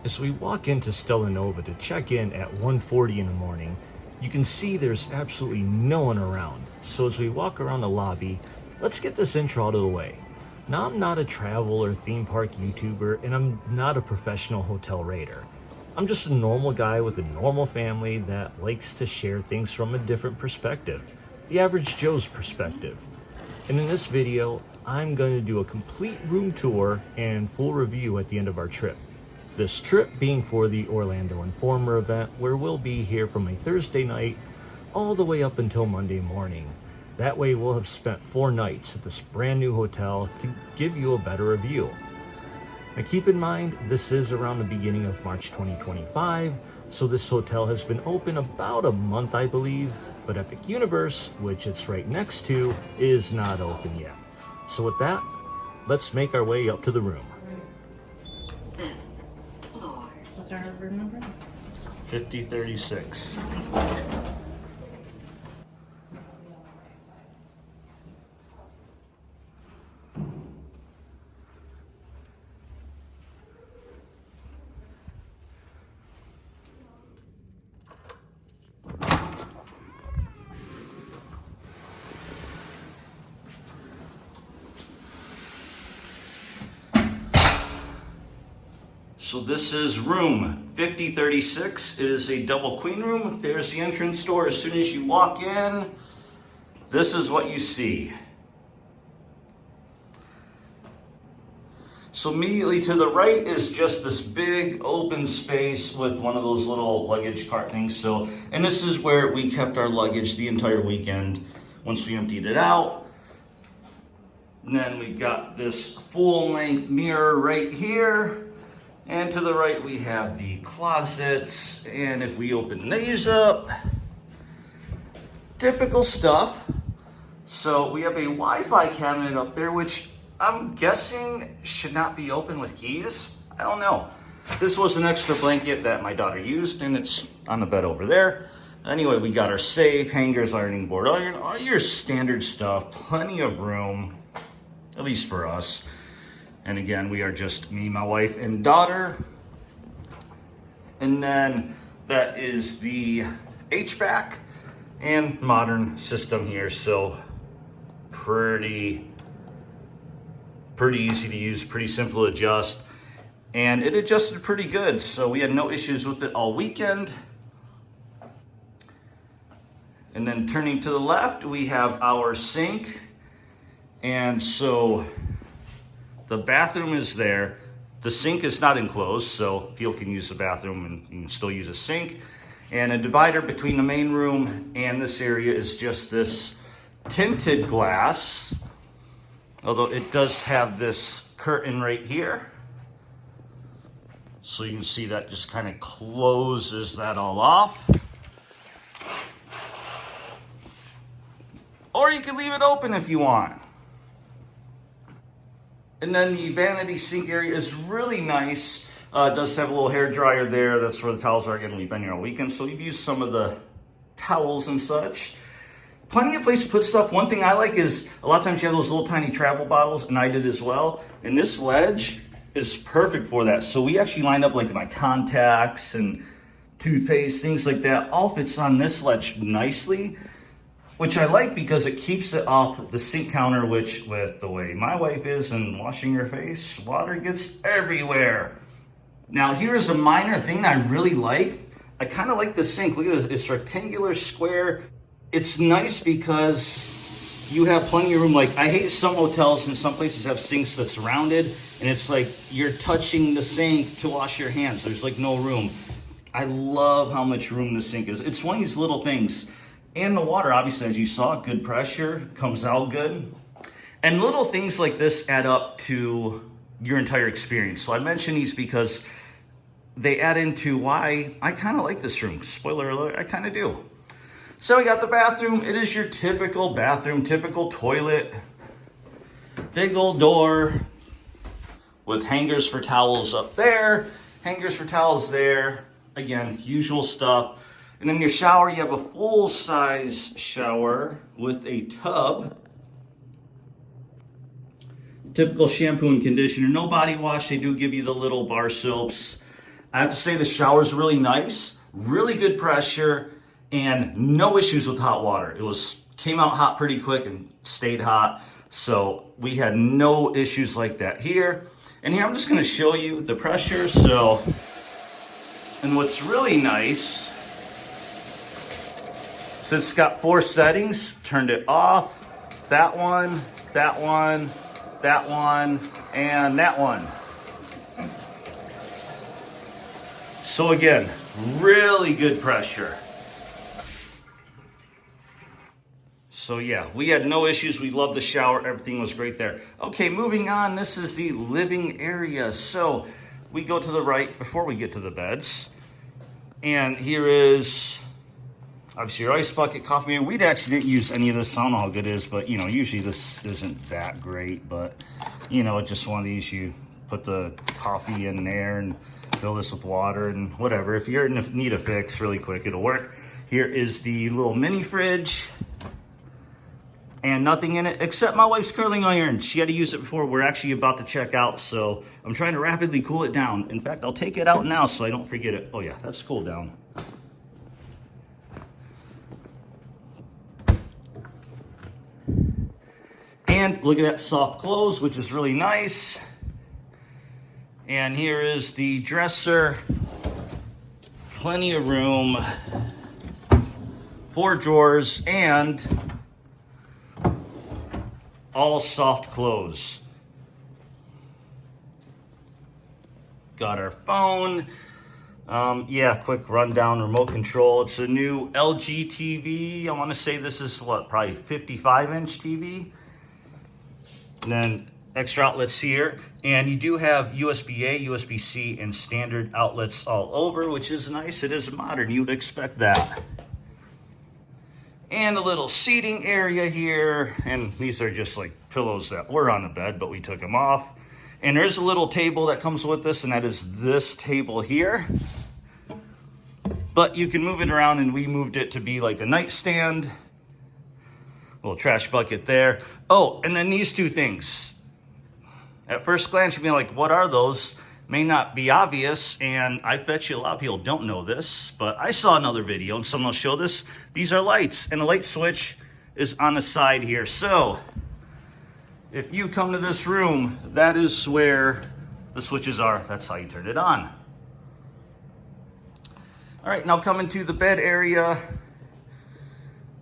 As we walk into Stella Nova to check in at 1:40 in the morning, you can see there's absolutely no one around. So as we walk around the lobby, let's get this intro out of the way. Now, I'm not a travel or theme park YouTuber, and I'm not a professional hotel raider. I'm just a normal guy with a normal family that likes to share things from a different perspective, the average Joe's perspective. And in this video, I'm going to do a complete room tour and full review at the end of our trip. This trip being for the Orlando Informer event, where we'll be here from a Thursday night all the way up until Monday morning. That way we'll have spent 4 nights at this brand new hotel to give you a better review. Now keep in mind, this is around the beginning of March 2025, so this hotel has been open about a month, I believe, but Epic Universe, which it's right next to, is not open yet. So with that, let's make our way up to the room. What's our room number? 5036. So this is room 5036. It is a double queen room. There's the entrance door. As soon as you walk in, this is what you see. So immediately to the right is just this big open space with one of those little luggage cart things. And this is where we kept our luggage the entire weekend once we emptied it out. And then we've got this full-length mirror right here. And to the right, we have the closets. And if we open these up, typical stuff. So we have a Wi-Fi cabinet up there, which I'm guessing should not be open with keys. I don't know. This was an extra blanket that my daughter used, and it's on the bed over there. Anyway, we got our safe, hangers, ironing board, all your standard stuff. Plenty of room, at least for us. And again, we are just me, my wife, and daughter. And then that is the HVAC and modern system here. So pretty easy to use, pretty simple to adjust. And it adjusted pretty good. So we had no issues with it all weekend. And then turning to the left, we have our sink. And so the bathroom is there. The sink is not enclosed, so people can use the bathroom and you can still use a sink. And a divider between the main room and this area is just this tinted glass, although it does have this curtain right here. So you can see that just kind of closes that all off. Or you can leave it open if you want. And then the vanity sink area is really nice. It does have a little hair dryer there. That's where the towels are. Again, we've been here all weekend, so we've used some of the towels and such. Plenty of place to put stuff. One thing I like is a lot of times you have those little tiny travel bottles, and I did as well. And this ledge is perfect for that. So we actually lined up like my contacts and toothpaste, things like that. All fits on this ledge nicely, which I like because it keeps it off the sink counter, which with the way my wife is and washing her face, water gets everywhere. Now here's a minor thing I really like. I kind of like the sink. Look at this, it's rectangular, square. It's nice because you have plenty of room. Like I hate some hotels and some places have sinks that's rounded and it's like you're touching the sink to wash your hands. There's like no room. I love how much room the sink is. It's one of these little things. And the water, obviously, as you saw, good pressure, comes out good. And little things like this add up to your entire experience. So I mention these because they add into why I kind of like this room. Spoiler alert, I kind of do. So we got the bathroom. It is your typical bathroom, typical toilet. Big old door with hangers for towels up there, hangers for towels there. Again, usual stuff. And then your shower, you have a full-size shower with a tub. Typical shampoo and conditioner. No body wash. They do give you the little bar soaps. I have to say the shower's really nice, really good pressure, and no issues with hot water. It came out hot pretty quick and stayed hot. So we had no issues like that here. And here I'm just gonna show you the pressure. So, and what's really nice, so it's got 4 settings, turned it off, that one, that one, that one, and that one. So again, really good pressure. So yeah, we had no issues. We loved the shower. Everything was great there. Okay, moving on. This is the living area. So we go to the right before we get to the beds. And here is obviously your ice bucket, coffee maker. We actually didn't use any of this. I don't know how good it is, but usually this isn't that great. But just one of these, you put the coffee in there and fill this with water and whatever. If you're in need a fix really quick, it'll work. Here is the little mini fridge. And nothing in it except my wife's curling iron. She had to use it before. We're actually about to check out, so I'm trying to rapidly cool it down. In fact, I'll take it out now so I don't forget it. Oh yeah, that's cooled down. And look at that soft close, which is really nice. And here is the dresser. Plenty of room. 4 drawers and all soft close. Got our phone. Yeah, quick rundown, remote control. It's a new LG TV. I want to say this is probably 55-inch TV. And then extra outlets here. And you do have USB-A, USB-C, and standard outlets all over, which is nice. It is modern. You would expect that. And a little seating area here. And these are just like pillows that were on the bed, but we took them off. And there's a little table that comes with this, and that is this table here. But you can move it around, and we moved it to be like a nightstand. Little trash bucket there. Oh, and then these 2 things. At first glance, you'd be like, what are those? May not be obvious, and I bet you a lot of people don't know this, but I saw another video and someone will show this. These are lights, and the light switch is on the side here. So if you come to this room, that is where the switches are. That's how you turn it on. All right, now coming to the bed area.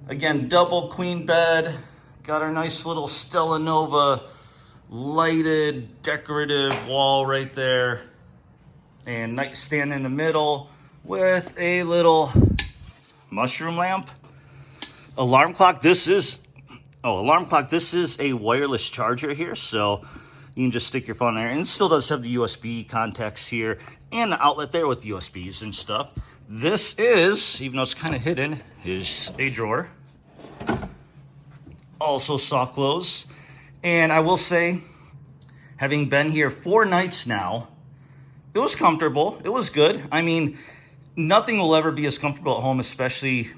Again, double queen bed. Got our nice little Stella Nova lighted decorative wall right there, and nightstand in the middle with a little mushroom lamp. Alarm clock. This is a wireless charger here, so you can just stick your phone there, and it still does have the USB contacts here and the outlet there with USBs and stuff. This is, even though it's kind of hidden, is a drawer. Also soft close. And I will say, having been here 4 nights now, it was comfortable. It was good. I mean, nothing will ever be as comfortable at home, especially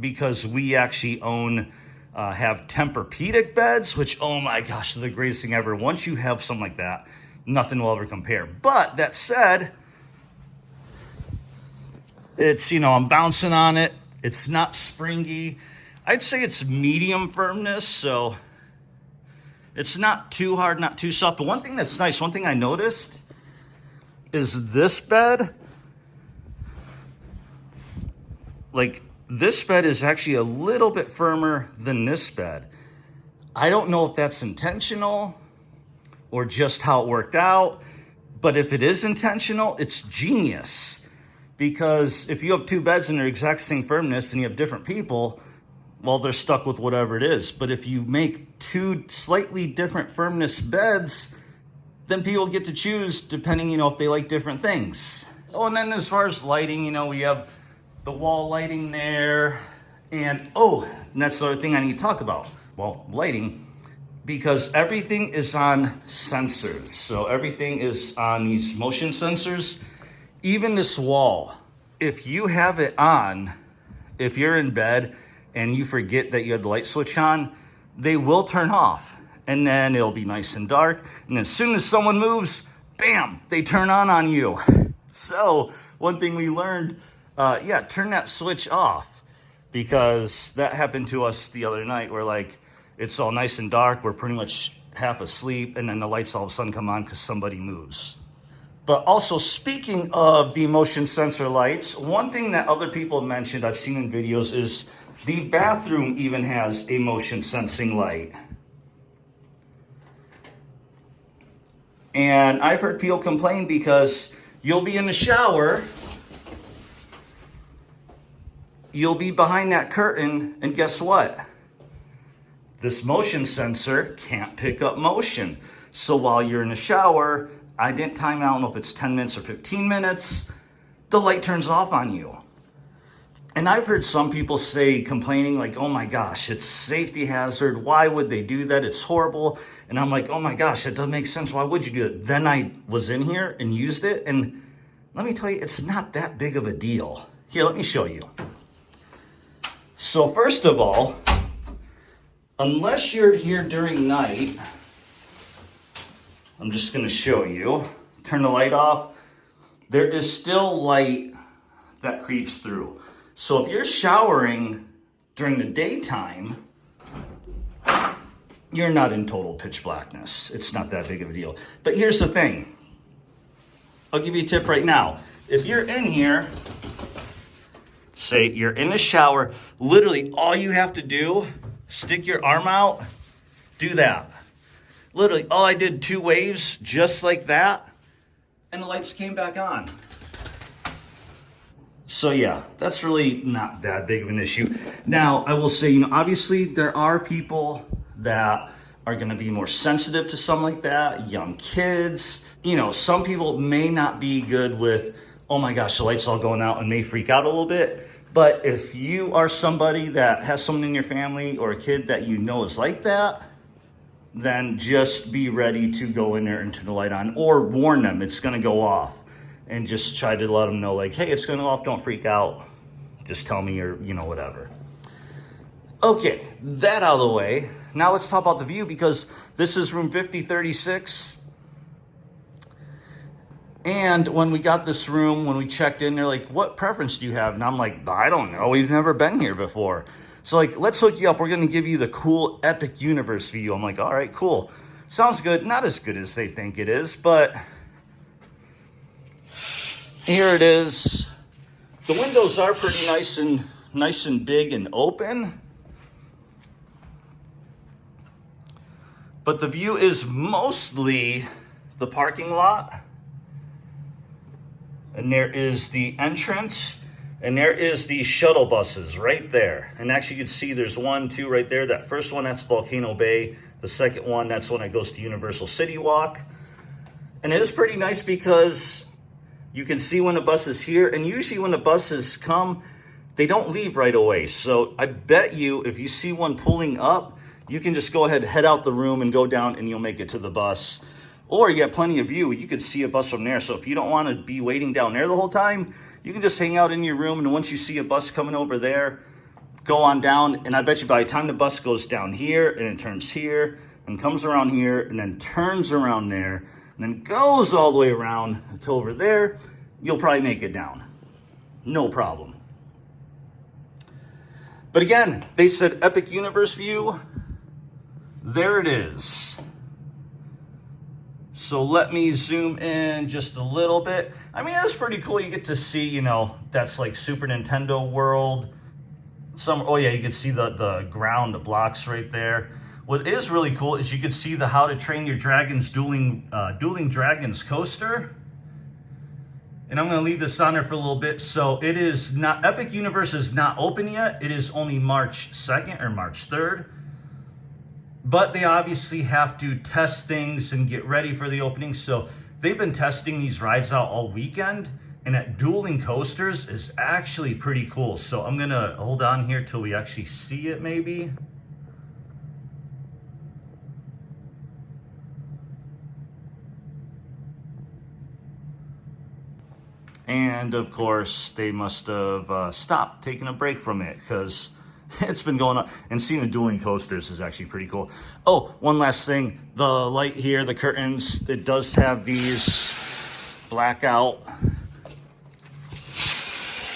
because we actually have Tempur-Pedic beds, which, oh my gosh, they're the greatest thing ever. Once you have something like that, nothing will ever compare. But that said, it's, I'm bouncing on it. It's not springy. I'd say it's medium firmness, so it's not too hard, not too soft. But one thing that's nice, one thing I noticed is this bed. Like, this bed is actually a little bit firmer than this bed. I don't know if that's intentional or just how it worked out. But if it is intentional, it's genius. Because if you have 2 beds and they're exact same firmness and you have different people, well, they're stuck with whatever it is. But if you make 2 slightly different firmness beds, then people get to choose depending, if they like different things. Oh, and then as far as lighting, we have the wall lighting there. And that's the other thing I need to talk about. Well, lighting, because everything is on sensors. So everything is on these motion sensors. Even this wall, if you have it on, if you're in bed and you forget that you had the light switch on, they will turn off. And then it'll be nice and dark. And as soon as someone moves, bam, they turn on you. So one thing we learned, yeah, turn that switch off, because that happened to us the other night where like it's all nice and dark. We're pretty much half asleep, and then the lights all of a sudden come on because somebody moves. But also, speaking of the motion sensor lights, one thing that other people have mentioned, I've seen in videos, is the bathroom even has a motion sensing light. And I've heard people complain because you'll be in the shower, you'll be behind that curtain, and guess what? This motion sensor can't pick up motion. So while you're in the shower, I didn't time, I don't know if it's 10 minutes or 15 minutes, the light turns off on you. And I've heard some people say, complaining like, oh my gosh, it's a safety hazard. Why would they do that? It's horrible. And I'm like, oh my gosh, that doesn't make sense. Why would you do it? Then I was in here and used it. And let me tell you, it's not that big of a deal. Here, let me show you. So first of all, unless you're here during night, I'm just going to show you. Turn the light off. There is still light that creeps through. So if you're showering during the daytime, you're not in total pitch blackness. It's not that big of a deal. But here's the thing. I'll give you a tip right now. If you're in here, say you're in the shower, literally all you have to do, stick your arm out, do that. Literally, all I did, 2 waves, just like that, and the lights came back on. So yeah, that's really not that big of an issue. Now, I will say, obviously there are people that are gonna be more sensitive to something like that, young kids. Some people may not be good with, oh my gosh, the light's all going out, and may freak out a little bit. But if you are somebody that has someone in your family or a kid that is like that, then just be ready to go in there and turn the light on, or warn them it's gonna go off. And just try to let them know, like, hey, it's going to go off, don't freak out. Just tell me, or, whatever. Okay, that out of the way. Now let's talk about the view, because this is room 5036. And when we got this room, when we checked in, they're like, what preference do you have? And I'm like, I don't know. We've never been here before. So, like, let's hook you up. We're going to give you the cool Epic Universe view. I'm like, all right, cool. Sounds good. Not as good as they think it is, but here it is. The windows are pretty nice and big and open. But the view is mostly the parking lot. And there is the entrance. And there is the shuttle buses right there. And actually you can see there's 1, 2 right there. That first one, that's Volcano Bay. The second one, that's one that goes to Universal City Walk. And it is pretty nice because you can see when the bus is here, and usually when the buses come, they don't leave right away. So I bet you if you see one pulling up, you can just go ahead, head out the room and go down, and you'll make it to the bus. Or you got plenty of view. You could see a bus from there. So if you don't want to be waiting down there the whole time, you can just hang out in your room, and once you see a bus coming over there, go on down. And I bet you by the time the bus goes down here, and it turns here, and comes around here, and then turns around there, and then goes all the way around to over there, you'll probably make it down. No problem. But again, they said Epic Universe view. There it is. So let me zoom in just a little bit. I mean, that's pretty cool. You get to see, that's like Super Nintendo World. Oh yeah, you can see the ground, the blocks right there. What is really cool is you can see the How to Train Your Dragons Dueling Dragons coaster. And I'm going to leave this on there for a little bit. So it is not, Epic Universe is not open yet. It is only March 2nd or March 3rd. But they obviously have to test things and get ready for the opening. So they've been testing these rides out all weekend. And that dueling coasters is actually pretty cool. So I'm going to hold on here till we actually see it maybe. And of course, they must have stopped taking a break from it because it's been going on. And seeing the dueling coasters is actually pretty cool. Oh, one last thing. The light here, the curtains, it does have these blackout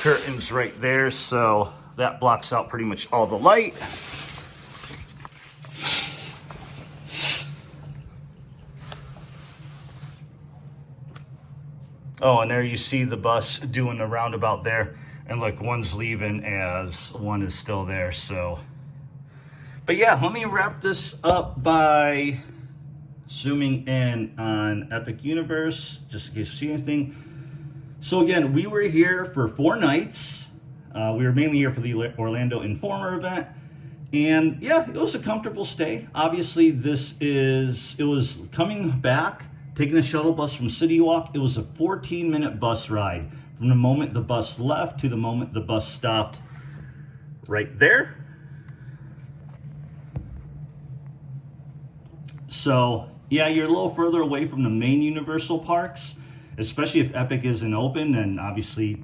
curtains right there, so that blocks out pretty much all the light. Oh, and there you see the bus doing the roundabout there. And look, one's leaving as one is still there, so. But yeah, let me wrap this up by zooming in on Epic Universe, just in case you see anything. So again, we were here for 4 nights. We were mainly here for the Orlando Informer event. And yeah, it was a comfortable stay. Obviously, it was coming back, taking a shuttle bus from City Walk. It was a 14-minute bus ride from the moment the bus left to the moment the bus stopped right there. So yeah, you're a little further away from the main Universal parks, especially if Epic isn't open, and obviously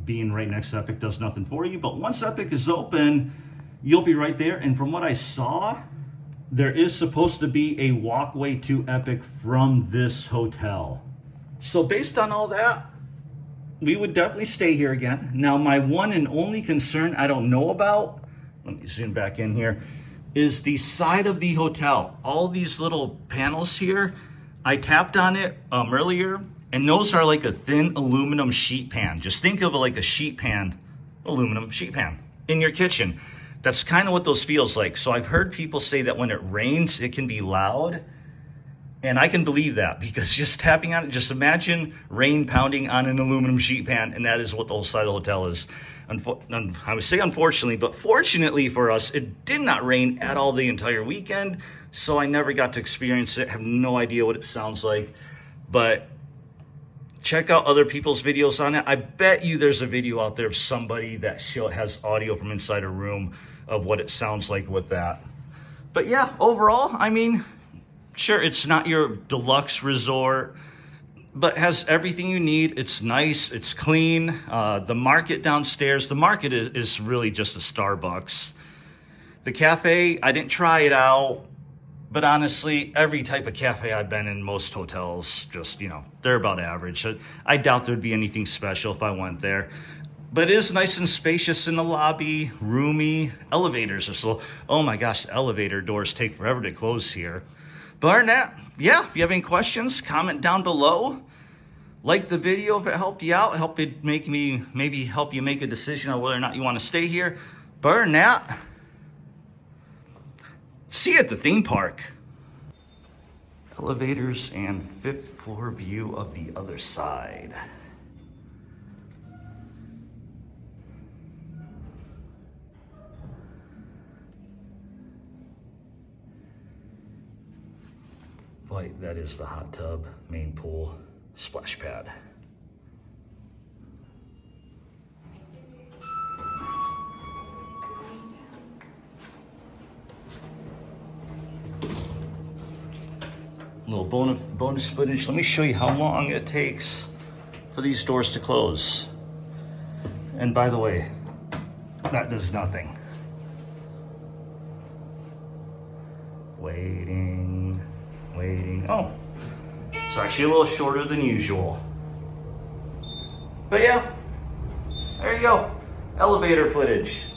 being right next to Epic does nothing for you. But once Epic is open, you'll be right there. And from what I saw, there is supposed to be a walkway to Epic from this hotel. So based on all that, we would definitely stay here again. Now, my one and only concern I don't know about, let me zoom back in here, is the side of the hotel. All these little panels here, I tapped on it earlier, and those are like a thin aluminum sheet pan. Just think of it like a sheet pan, aluminum sheet pan in your kitchen. That's kind of what those feels like. So I've heard people say that when it rains, it can be loud. And I can believe that, because just tapping on it, just imagine rain pounding on an aluminum sheet pan, and that is what the whole side of the hotel is. I would say unfortunately, but fortunately for us, it did not rain at all the entire weekend, so I never got to experience it. I have no idea what it sounds like, but check out other people's videos on it. I bet you there's a video out there of somebody that has audio from inside a room of what it sounds like with that. But yeah, overall, I mean, sure, it's not your deluxe resort, but has everything you need. It's nice, it's clean. The market downstairs, the market is really just a Starbucks. The cafe, I didn't try it out, but honestly, every type of cafe I've been in, most hotels, just, you know, they're about average. I doubt there'd be anything special if I went there. But it is nice and spacious in the lobby, roomy. Elevators are slow. Oh my gosh, the elevator doors take forever to close here. But other than that, yeah, if you have any questions, comment down below. Like the video if it helped you out, maybe help you make a decision on whether or not you want to stay here. But other than that, see you at the theme park. Elevators and 5th floor view of the other side. Boy, that is the hot tub, main pool, splash pad. Little bonus footage. Let me show you how long it takes for these doors to close. And by the way, that does nothing. Waiting. Oh, it's actually a little shorter than usual. But yeah, there you go. Elevator footage.